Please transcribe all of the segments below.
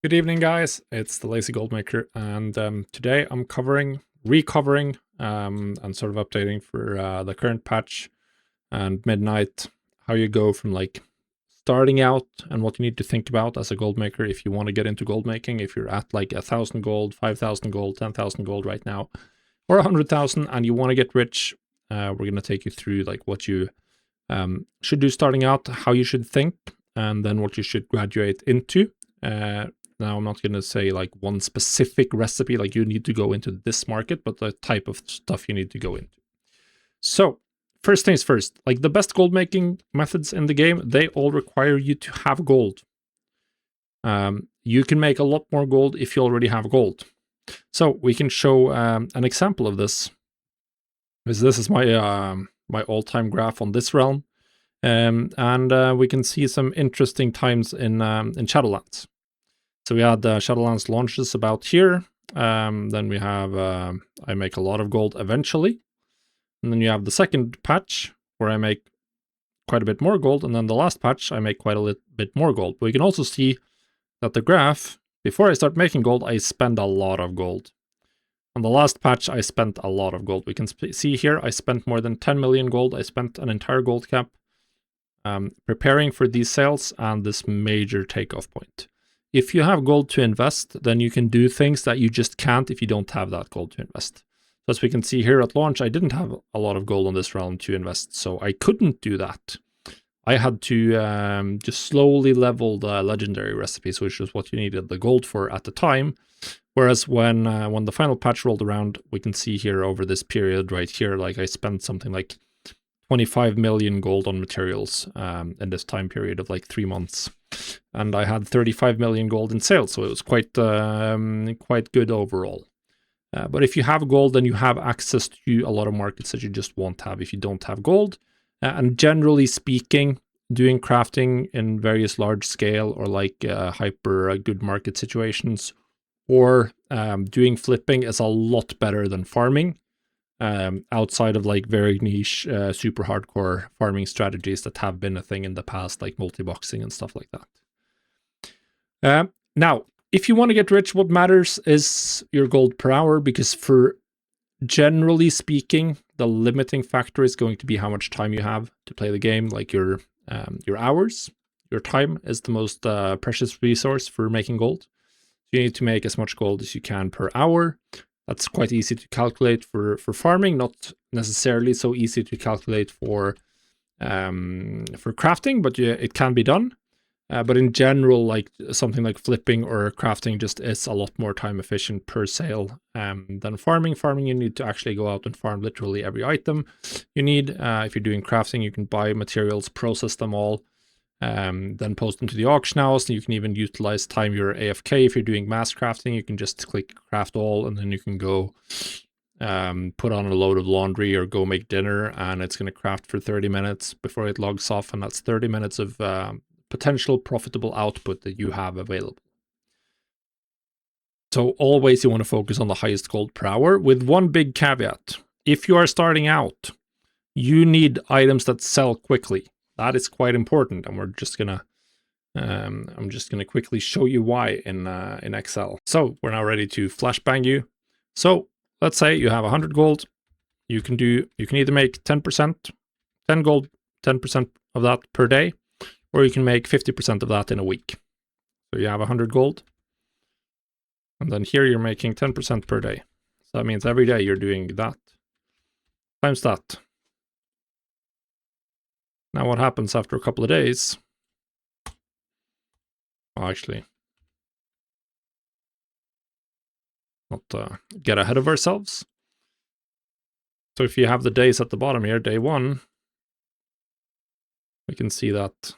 Good evening, guys. It's the Lazy Goldmaker, and today I'm recovering, and sort of updating for the current patch and midnight. How you go from like starting out and what you need to think about as a gold maker if you want to get into gold making. If you're at like 1,000 gold, 5,000 gold, 10,000 gold right now, or 100,000, and you want to get rich, we're gonna take you through like what you should do starting out, how you should think, and then what you should graduate into. Now, I'm not going to say like one specific recipe, like you need to go into this market, but the type of stuff you need to go into. So, first things first, like the best gold making methods in the game, they all require you to have gold. You can make a lot more gold if you already have gold. So, we can show an example of this. This is my my all-time graph on this realm. And we can see some interesting times in Shadowlands. So we had Shadowlands launches about here. Then we have I make a lot of gold eventually. And then you have the second patch where I make quite a bit more gold. And then the last patch, I make quite a bit more gold. But we can also see that the graph, before I start making gold, I spend a lot of gold. On the last patch, I spent a lot of gold. We can see here, I spent more than 10 million gold. I spent an entire gold cap preparing for these sales and this major takeoff point. If you have gold to invest, then you can do things that you just can't if you don't have that gold to invest. So as we can see here at launch, I didn't have a lot of gold on this realm to invest, so I couldn't do that. I had to just slowly level the legendary recipes, which is what you needed the gold for at the time. Whereas when the final patch rolled around, we can see here over this period right here, like I spent something like 25 million gold on materials in this time period of like 3 months. And I had 35 million gold in sales, so it was quite good overall. But if you have gold, then you have access to a lot of markets that you just won't have if you don't have gold. And generally speaking, doing crafting in various large scale or like hyper good market situations, or doing flipping is a lot better than farming. Outside of like very niche, super hardcore farming strategies that have been a thing in the past, like multi-boxing and stuff like that. Now, if you want to get rich, what matters is your gold per hour, because for generally speaking, the limiting factor is going to be how much time you have to play the game, like your hours. Your time is the most precious resource for making gold. You need to make as much gold as you can per hour. That's quite easy to calculate for farming, not necessarily so easy to calculate for crafting, but yeah, it can be done. But in general, like something like flipping or crafting just is a lot more time efficient per sale than farming. Farming, you need to actually go out and farm literally every item you need. If you're doing crafting, you can buy materials, process them all, then post them to the auction house. And you can even utilize time you're AFK. If you're doing mass crafting, you can just click craft all, and then you can go put on a load of laundry or go make dinner, and it's going to craft for 30 minutes before it logs off, and that's 30 minutes of potential profitable output that you have available. So always you want to focus on the highest gold per hour, with one big caveat. If you are starting out, you need items that sell quickly. That is quite important, and we're just gonna I'm just gonna quickly show you why in Excel. So we're now ready to flashbang you. So let's say you have 100 gold. You can either make 10%, 10 gold, 10% of that per day, or you can make 50% of that in a week. So you have 100 gold, and then here you're making 10% per day. So that means every day you're doing that times that. Now what happens after a couple of days? Well, actually, not get ahead of ourselves. So if you have the days at the bottom here, day 1, we can see that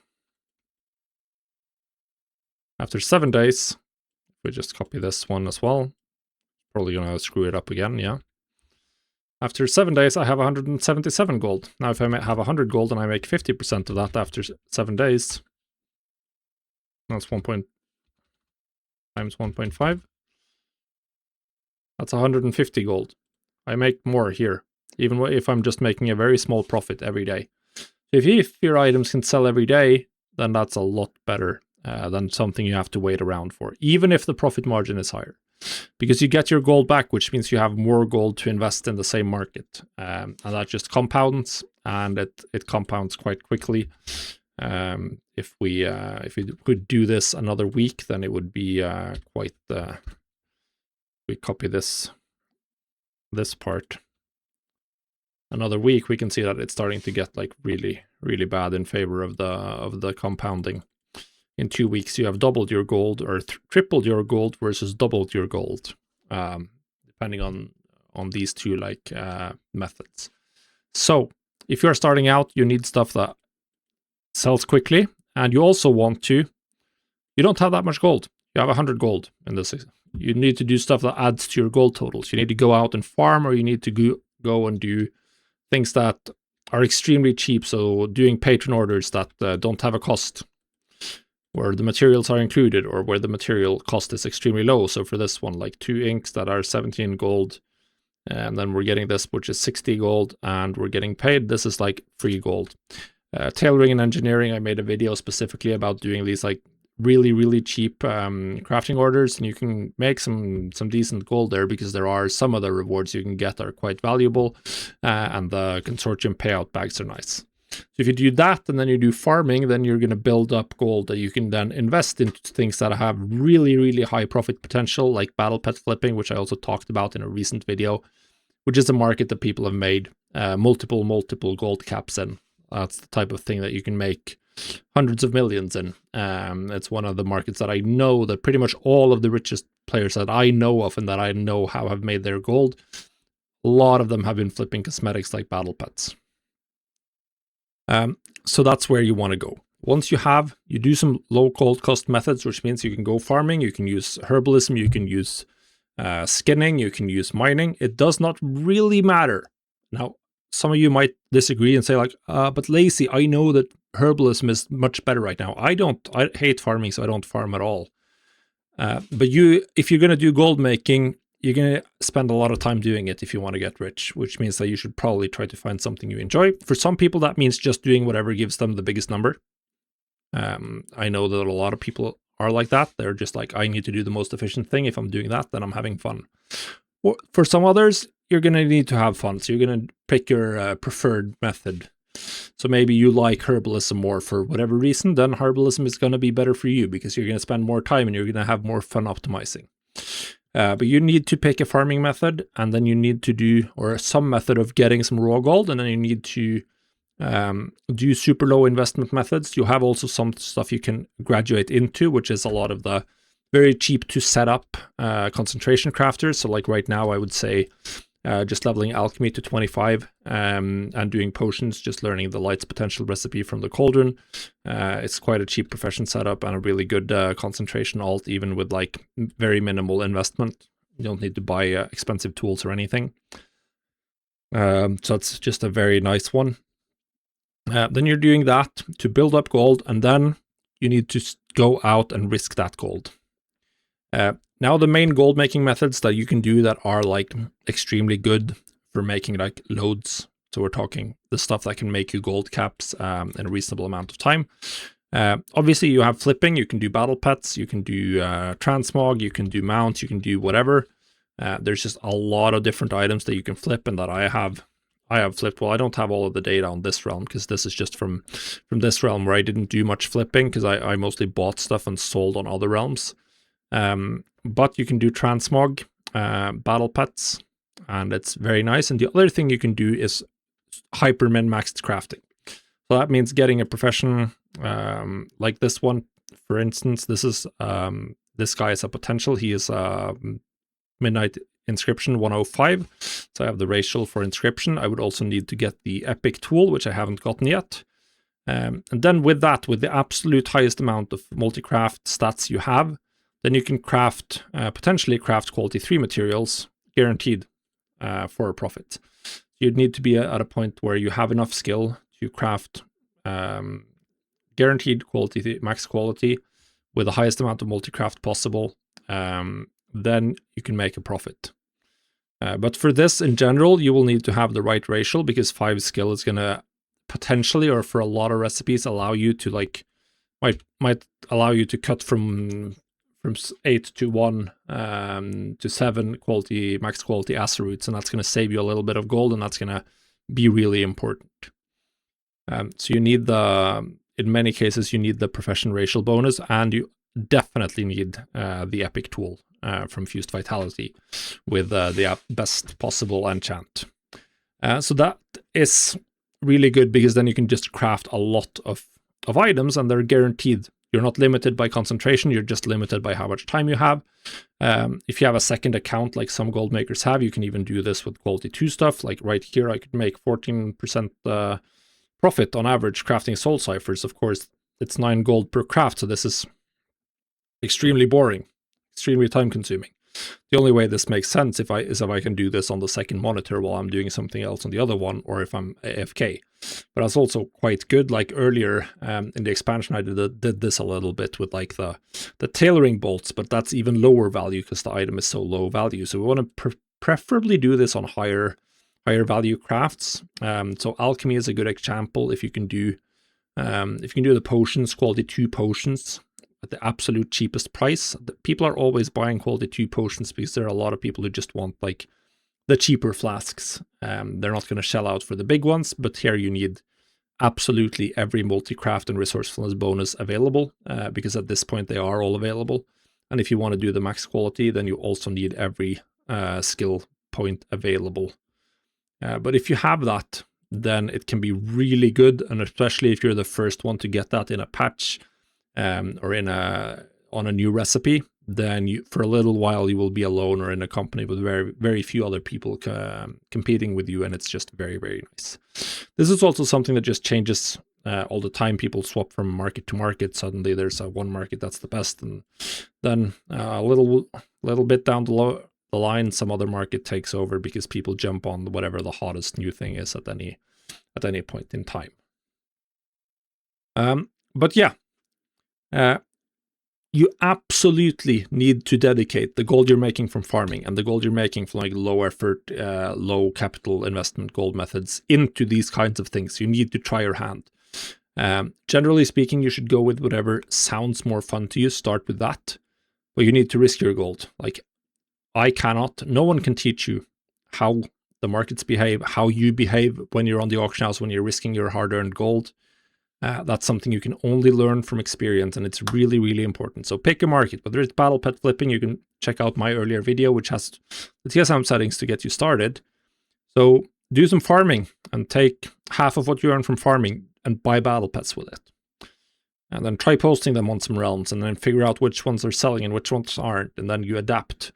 after 7 days, we just copy this one as well. Probably gonna screw it up again, yeah. After 7 days, I have 177 gold. Now, if I have 100 gold and I make 50% of that after 7 days, that's 1 times 1.5. That's 150 gold. I make more here, even if I'm just making a very small profit every day. If your items can sell every day, then that's a lot better. than something you have to wait around for, even if the profit margin is higher. Because you get your gold back, which means you have more gold to invest in the same market. And that just compounds, and it compounds quite quickly. If we could do this another week, then it would be quite... we copy this part. Another week, we can see that it's starting to get like really, really bad in favor of the compounding. In 2 weeks, you have doubled your gold, or tripled your gold versus doubled your gold, depending on these two like methods. So if you're starting out, you need stuff that sells quickly, and you also want to. You don't have that much gold. You have 100 gold in this. You need to do stuff that adds to your gold totals. You need to go out and farm, or you need to go and do things that are extremely cheap. So doing patron orders that don't have a cost, where the materials are included, or where the material cost is extremely low. So for this one, like 2 inks that are 17 gold, and then we're getting this, which is 60 gold, and we're getting paid. This is like free gold. Tailoring and engineering, I made a video specifically about doing these like really, really cheap crafting orders, and you can make some decent gold there, because there are some of the rewards you can get that are quite valuable, and the consortium payout bags are nice. So if you do that and then you do farming, then you're going to build up gold that you can then invest into things that have really, really high profit potential, like battle pet flipping, which I also talked about in a recent video, which is a market that people have made multiple gold caps in. That's the type of thing that you can make hundreds of millions in. It's one of the markets that I know that pretty much all of the richest players that I know of and that I know how have made their gold, a lot of them have been flipping cosmetics like battle pets. So that's where you want to go. Once you do some low gold cost methods, which means you can go farming, you can use herbalism, you can use skinning, you can use mining. It does not really matter. Now, some of you might disagree and say like, but Lacey, I know that herbalism is much better right now. I hate farming, so I don't farm at all. But if you're going to do gold making, you're going to spend a lot of time doing it if you want to get rich, which means that you should probably try to find something you enjoy. For some people, that means just doing whatever gives them the biggest number. I know that a lot of people are like that. They're just like, I need to do the most efficient thing. If I'm doing that, then I'm having fun. For some others, you're going to need to have fun. So you're going to pick your preferred method. So maybe you like herbalism more for whatever reason, then herbalism is going to be better for you, because you're going to spend more time and you're going to have more fun optimizing. But you need to pick a farming method, and then you need to do, or some method of getting some raw gold, and then you need to do super low investment methods. You have also some stuff you can graduate into, which is a lot of the very cheap to set up concentration crafters. So like right now, I would say just leveling alchemy to 25 and doing potions, just learning the light's potential recipe from the cauldron. It's quite a cheap profession setup and a really good concentration alt, even with like very minimal investment. You don't need to buy expensive tools or anything. So it's just a very nice one. Then you're doing that to build up gold, and then you need to go out and risk that gold. Now the main gold making methods that you can do that are like extremely good for making like loads. So we're talking the stuff that can make you gold caps in a reasonable amount of time. Obviously you have flipping, you can do battle pets, you can do transmog, you can do mounts, you can do whatever. There's just a lot of different items that you can flip, and that I have flipped. Well, I don't have all of the data on this realm, because this is just from this realm where I didn't do much flipping, because I mostly bought stuff and sold on other realms. But you can do transmog, battle pets, and it's very nice. And the other thing you can do is hyper min-maxed crafting. So that means getting a profession like this one, for instance. This guy is a potential. He is Midnight Inscription 105. So I have the racial for inscription. I would also need to get the epic tool, which I haven't gotten yet. And then with that, with the absolute highest amount of multi-craft stats you have, then you can craft, potentially craft quality 3 materials, guaranteed for a profit. You'd need to be at a point where you have enough skill to craft guaranteed quality, max quality, with the highest amount of multi-craft possible. Then you can make a profit. But for this in general, you will need to have the right racial, because 5 skill is going to potentially, or for a lot of recipes, allow you to like might allow you to cut from 8 to 1 to 7 quality max quality ASA routes, and that's going to save you a little bit of gold, and that's going to be really important. So you need in many cases you need the profession racial bonus, and you definitely need the epic tool from Fused Vitality with the best possible enchant. So that is really good, because then you can just craft a lot of items, and they're guaranteed. You're not limited by concentration, you're just limited by how much time you have. If you have a second account like some gold makers have, you can even do this with quality 2 stuff. Like right here, I could make 14% profit on average crafting soul ciphers. Of course, it's 9 gold per craft, so this is extremely boring, extremely time consuming. The only way this makes sense is if I can do this on the second monitor while I'm doing something else on the other one, or if I'm AFK. But that's also quite good. Like earlier in the expansion, I did this a little bit with like the tailoring bolts, but that's even lower value because the item is so low value. So we want to preferably do this on higher value crafts. So alchemy is a good example. If you can do the potions, quality 2 potions, at the absolute cheapest price. People are always buying quality 2 potions because there are a lot of people who just want like the cheaper flasks. They're not going to shell out for the big ones, but here you need absolutely every multi-craft and resourcefulness bonus available, because at this point they are all available. And if you want to do the max quality, then you also need every skill point available. But if you have that, then it can be really good, and especially if you're the first one to get that in a patch, or on a new recipe, then for a little while you will be alone or in a company with very, very few other people competing with you, and it's just very, very nice. This is also something that just changes all the time. People swap from market to market. Suddenly there's one market that's the best, and then a little bit down the line, some other market takes over because people jump on whatever the hottest new thing is at any point in time. But yeah. You absolutely need to dedicate the gold you're making from farming and the gold you're making from like low effort, low capital investment gold methods into these kinds of things. You need to try your hand. Generally speaking, you should go with whatever sounds more fun to you. Start with that, but you need to risk your gold. Like no one can teach you how the markets behave, how you behave when you're on the auction house, when you're risking your hard-earned gold. That's something you can only learn from experience, and it's really, really important. So pick a market, whether it's battle pet flipping. You can check out my earlier video, which has the TSM settings to get you started. So do some farming and take half of what you earn from farming and buy battle pets with it. And then try posting them on some realms, and then figure out which ones are selling and which ones aren't, and then you adapt.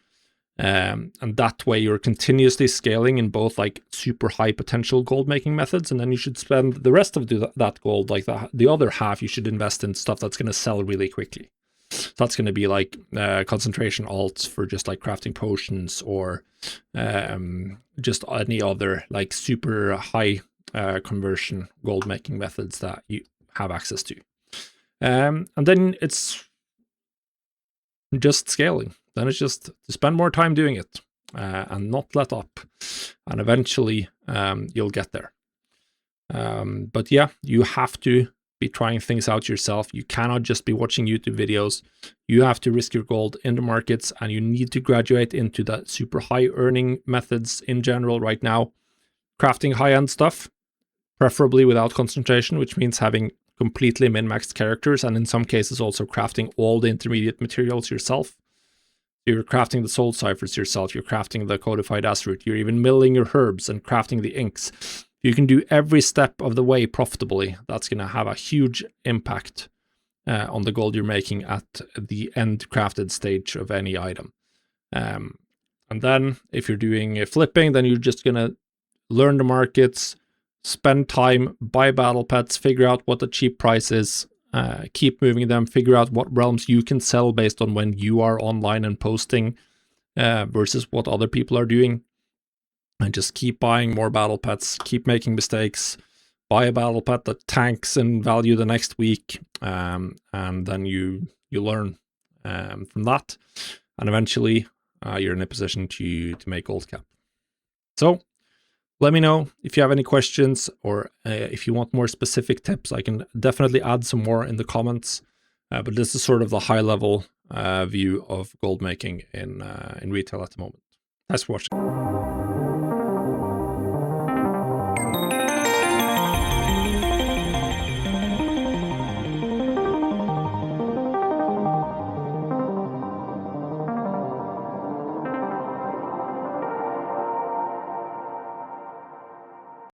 And that way you're continuously scaling in both like super high potential gold making methods, and then you should spend the rest of that gold, like the other half, you should invest in stuff that's going to sell really quickly. So that's going to be like concentration alts for just like crafting potions, or just any other like super high conversion gold making methods that you have access to. And then it's just scaling. Then it's just to spend more time doing it and not let up. And eventually you'll get there. But yeah, you have to be trying things out yourself. You cannot just be watching YouTube videos. You have to risk your gold in the markets, and you need to graduate into that super high earning methods in general right now. Crafting high-end stuff, preferably without concentration, which means having completely min-maxed characters, and in some cases also crafting all the intermediate materials yourself. You're crafting the soul ciphers yourself, you're crafting the codified ASA route, you're even milling your herbs and crafting the inks. You can do every step of the way profitably. That's going to have a huge impact on the gold you're making at the end crafted stage of any item. And then if you're doing flipping, then you're just going to learn the markets, spend time, buy battle pets, figure out what the cheap price is, keep moving them, figure out what realms you can sell based on when you are online and posting versus what other people are doing. And just keep buying more battle pets, keep making mistakes, buy a battle pet that tanks in value the next week, and then you learn from that. And eventually you're in a position to make gold cap. So let me know if you have any questions, or if you want more specific tips. I can definitely add some more in the comments. But this is sort of the high level view of gold making in retail at the moment. Thanks for watching.